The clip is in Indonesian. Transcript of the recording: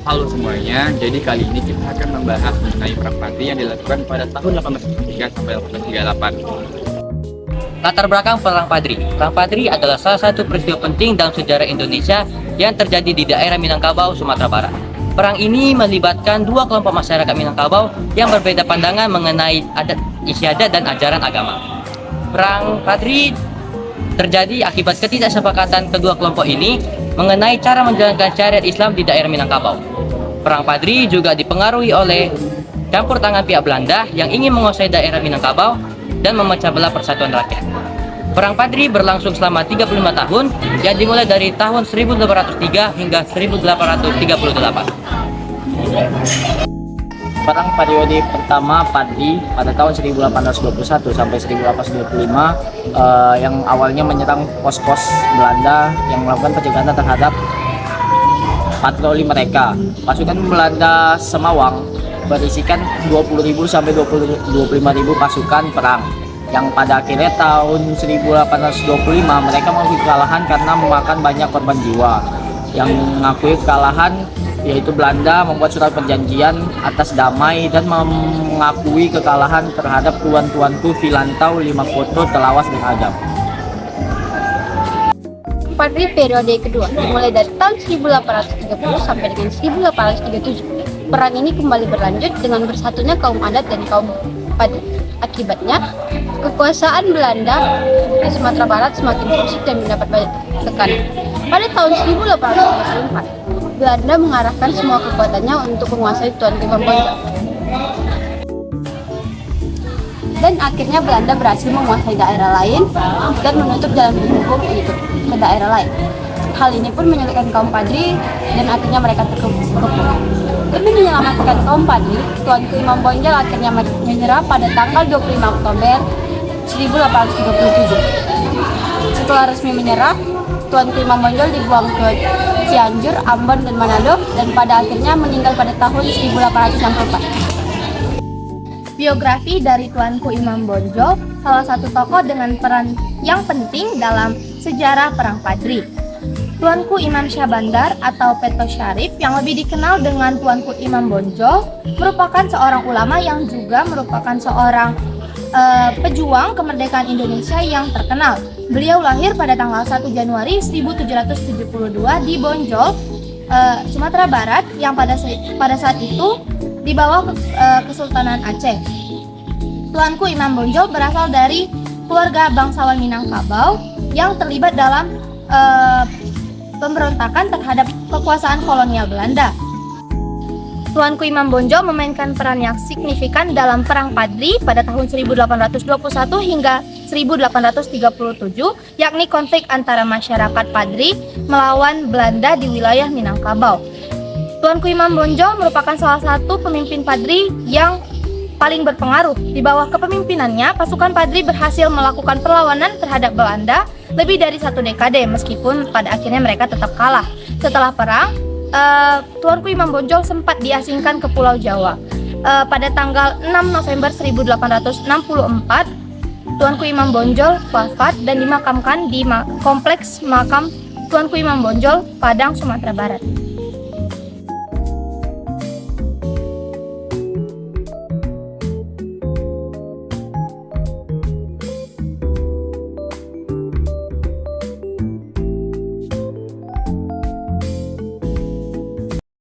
Halo semuanya, jadi kali ini kita akan membahas mengenai perang Padri yang dilakukan pada tahun 1803 sampai 1838. Latar belakang Perang Padri. Perang Padri adalah salah satu peristiwa penting dalam sejarah Indonesia yang terjadi di daerah Minangkabau, Sumatera Barat. Perang ini melibatkan dua kelompok masyarakat Minangkabau yang berbeda pandangan mengenai adat istiadat dan ajaran agama. Perang Padri terjadi akibat ketidaksepakatan kedua kelompok ini mengenai cara menjalankan syariat Islam di daerah Minangkabau. Perang Padri juga dipengaruhi oleh campur tangan pihak Belanda yang ingin menguasai daerah Minangkabau dan memecah belah persatuan rakyat. Perang Padri berlangsung selama 35 tahun yang dimulai dari tahun 1803 hingga 1838. Perang periode pertama Padri pada tahun 1821 sampai 1825 yang awalnya menyerang pos-pos Belanda yang melakukan pencegahan terhadap patroli mereka. Pasukan Belanda Semawang berisikan 20.000 sampai 25.000 pasukan perang yang pada akhirnya tahun 1825 mereka mengalami kekalahan karena memakan banyak korban jiwa. Yang mengakui kekalahan yaitu Belanda membuat surat perjanjian atas damai dan mengakui kekalahan terhadap tuan-tuanku Vilantau, Limakoto, Telawas, dan Agam. Padri periode kedua dimulai dari tahun 1830 sampai dengan 1837. Perang ini kembali berlanjut dengan bersatunya kaum adat dan kaum Padri. Akibatnya, kekuasaan Belanda di Sumatera Barat semakin rusik dan mendapat banyak tekanan. Pada tahun 1834, Belanda mengarahkan semua kekuatannya untuk menguasai Tuanku Imam Bonjol. Dan akhirnya Belanda berhasil menguasai daerah lain dan menutup jalan penghubung itu ke daerah lain. Hal ini pun menyulitkan kaum Padri dan akhirnya mereka terkepung. Demi menyelamatkan kaum Padri, Tuanku Imam Bonjol akhirnya menyerah pada tanggal 25 Oktober 1837. Setelah resmi menyerah, Tuanku Imam Bonjol dibuang ke Cianjur, Ambon, dan Manado dan pada akhirnya meninggal pada tahun 1864. Biografi dari Tuanku Imam Bonjol, salah satu tokoh dengan peran yang penting dalam sejarah Perang Padri. Tuanku Imam Syah Bandar atau Peto Syarif yang lebih dikenal dengan Tuanku Imam Bonjol merupakan seorang ulama yang juga merupakan seorang pejuang kemerdekaan Indonesia yang terkenal. Beliau lahir pada tanggal 1 Januari 1772 di Bonjol, Sumatera Barat yang pada saat itu di bawah Kesultanan Aceh. Tuanku Imam Bonjol berasal dari keluarga bangsawan Minangkabau yang terlibat dalam pemberontakan terhadap kekuasaan kolonial Belanda. Tuanku Imam Bonjol memainkan peran yang signifikan dalam Perang Padri pada tahun 1821 hingga 1837, yakni konflik antara masyarakat Padri melawan Belanda di wilayah Minangkabau. Tuanku Imam Bonjol merupakan salah satu pemimpin Padri yang paling berpengaruh. Di bawah kepemimpinannya, pasukan Padri berhasil melakukan perlawanan terhadap Belanda lebih dari 1 dekade, meskipun pada akhirnya mereka tetap kalah. Setelah perang, Tuanku Imam Bonjol sempat diasingkan ke Pulau Jawa. Pada tanggal 6 November 1864, Tuanku Imam Bonjol wafat dan dimakamkan di kompleks makam Tuanku Imam Bonjol, Padang, Sumatera Barat.